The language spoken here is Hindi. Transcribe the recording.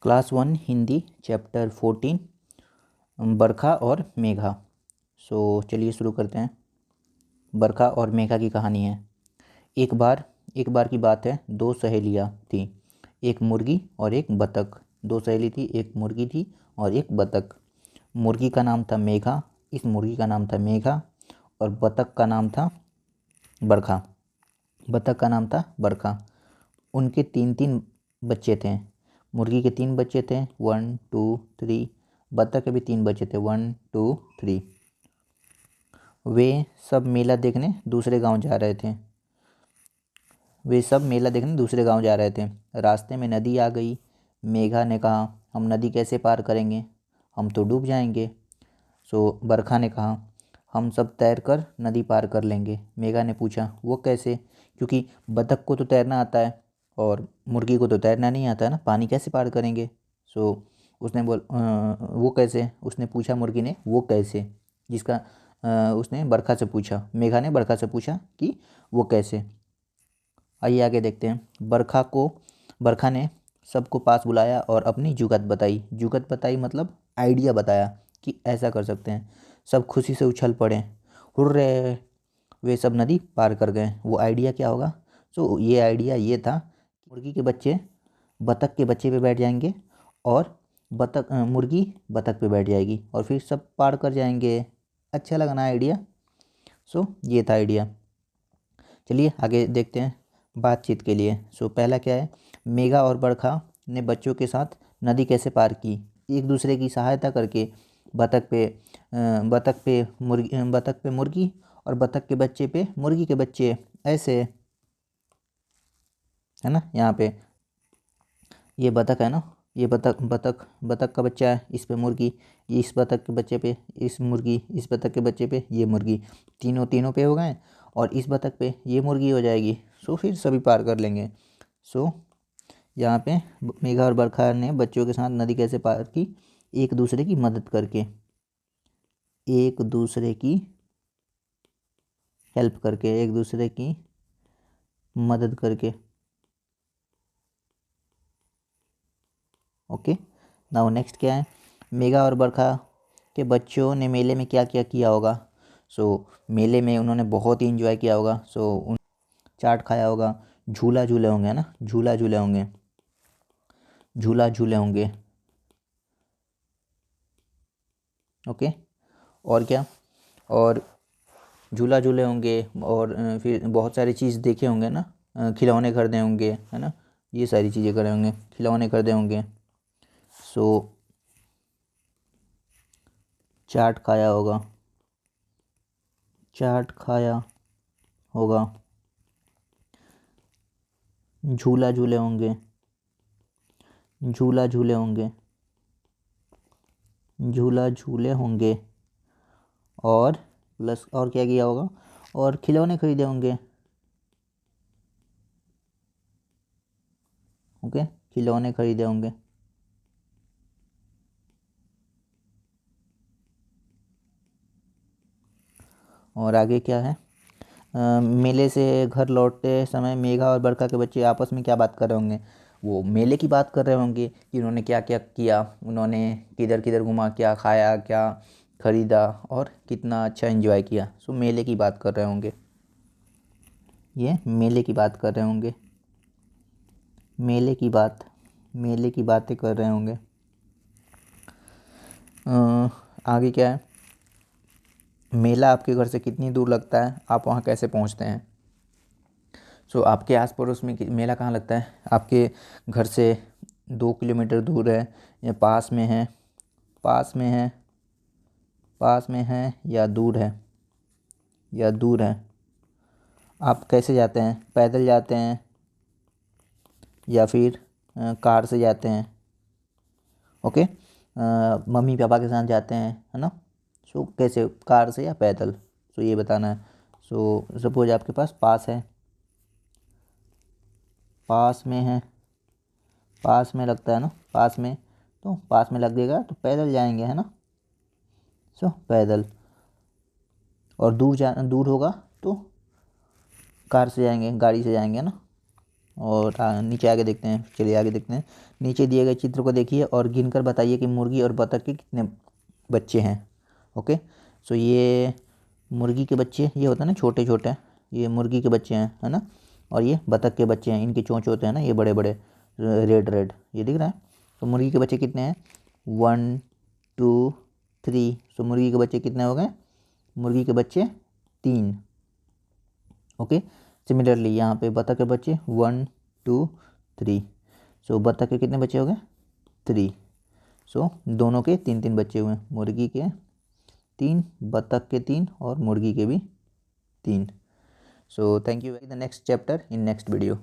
क्लास 1 हिंदी चैप्टर 14 बरखा और मेघा। चलिए शुरू करते हैं। बरखा और मेघा की कहानी है। एक बार की बात है, दो सहेलियाँ थीं, एक मुर्गी और एक बतख। दो सहेली थी, एक मुर्गी थी और एक बतख। मुर्गी का नाम था मेघा, इस मुर्गी का नाम था मेघा, और बतख का नाम था बरखा। बतख का नाम था बरखा। उनके तीन तीन बच्चे थे। मुर्गी के 3 बच्चे थे, 1 2 3। बतख के भी 3 बच्चे थे, 1 2 3। वे सब मेला देखने दूसरे गांव जा रहे थे। रास्ते में नदी आ गई। मेघा ने कहा, हम नदी कैसे पार करेंगे, हम तो डूब जाएंगे। बरखा ने कहा, हम सब तैर कर नदी पार कर लेंगे। मेघा ने पूछा, वो कैसे? क्योंकि बतख को तो तैरना आता है और मुर्गी को तो तैरना नहीं आता है ना, पानी कैसे पार करेंगे? वो कैसे, उसने पूछा मुर्गी ने, वो कैसे, जिसका उसने बरखा से पूछा, मेघा ने बरखा से पूछा कि वो कैसे। आइए आगे देखते हैं। बरखा ने सबको पास बुलाया और अपनी जुगत बताई मतलब आइडिया बताया कि ऐसा कर सकते हैं। सब खुशी से उछल पड़े, हुर्रे। वे सब नदी पार कर गए। वो आइडिया क्या होगा? ये आइडिया ये था, मुर्गी के बच्चे बतख के बच्चे पे बैठ जाएंगे और मुर्गी बतख पे बैठ जाएगी और फिर सब पार कर जाएंगे। अच्छा लगा ना आइडिया? ये था आइडिया। चलिए आगे देखते हैं बातचीत के लिए। पहला क्या है, मेघा और बरखा ने बच्चों के साथ नदी कैसे पार की। एक दूसरे की सहायता करके बतख पे मुर्गी और बतख के बच्चे पे मुर्गी के बच्चे, ऐसे है ना। यहाँ पे ये बतख है ना, ये बतख का बच्चा है, इस पे मुर्गी, इस बतख के बच्चे पे इस मुर्गी, इस बतख के बच्चे पे ये मुर्गी, तीनों पे हो गए और इस बतख पे ये मुर्गी हो जाएगी। फिर सभी पार कर लेंगे। यहाँ पे मेघा और बरखा ने बच्चों के साथ नदी कैसे पार की, एक दूसरे की मदद करके, एक दूसरे की हेल्प करके, एक दूसरे की मदद करके। ओके, नाउ नेक्स्ट क्या है, मेघा और बरखा के बच्चों ने मेले में क्या क्या किया होगा। मेले में उन्होंने बहुत ही इंजॉय किया होगा। चाट खाया होगा, झूला झूले होंगे, है ना, झूला झूले होंगे। ओके, और क्या, और झूला झूले होंगे और फिर बहुत सारी चीज़ देखे होंगे ना, खिलौने खरीदे होंगे, है ना, ये सारी चीज़ें करे होंगे, खिलौने खरीदे होंगे। चाट खाया होगा, झूला झूले होंगे, और प्लस और क्या किया होगा, और खिलौने खरीदे होंगे। ओके, खिलौने खरीदे होंगे। और आगे क्या है, मेले से घर लौटते समय मेघा और बरखा के बच्चे आपस में क्या बात कर रहे होंगे। वो मेले की बात कर रहे होंगे कि उन्होंने क्या क्या किया, उन्होंने किधर किधर घुमा, क्या खाया, क्या खरीदा और कितना अच्छा एंजॉय किया। मेले की बात कर रहे होंगे, ये मेले की बात कर रहे होंगे, मेले की बातें कर रहे होंगे। आगे क्या है, मेला आपके घर से कितनी दूर लगता है, आप वहाँ कैसे पहुँचते हैं। आपके आस पड़ोस में मेला कहाँ लगता है, आपके घर से 2 किलोमीटर दूर है या पास में है, या दूर है, आप कैसे जाते हैं, पैदल जाते हैं या फिर कार से जाते हैं। ओके, मम्मी पापा के साथ जाते हैं, है ना। कैसे, कार से या पैदल, ये बताना है। सपोज आपके पास पास में लगता है ना, पास में लगेगा तो पैदल जाएंगे, है ना। पैदल, और दूर होगा तो कार से जाएंगे, गाड़ी से जाएंगे, है ना। और नीचे आगे देखते हैं, चलिए आगे देखते हैं। नीचे दिए गए चित्र को देखिए और गिनकर बताइए कि मुर्गी और बतख के कितने बच्चे हैं। ओके, सो ये मुर्गी के बच्चे ये होते हैं ना छोटे छोटे, ये मुर्गी के बच्चे हैं, है ना। और ये बतख के बच्चे हैं, इनके चोंच होते हैं ना ये बड़े बड़े रेड रेड, ये दिख रहा है। तो मुर्गी के बच्चे कितने हैं, 1 2 3। सो मुर्गी के बच्चे कितने हो गए, मुर्गी के बच्चे 3। ओके, सिमिलरली यहाँ पे बतख के बच्चे 1 2 3। सो बतख के कितने बच्चे हो गए, 3। सो दोनों के 3 3 बच्चे हुए, मुर्गी के 3, बतख के 3 और मुर्गी के भी 3। So thank you, the next chapter in next video.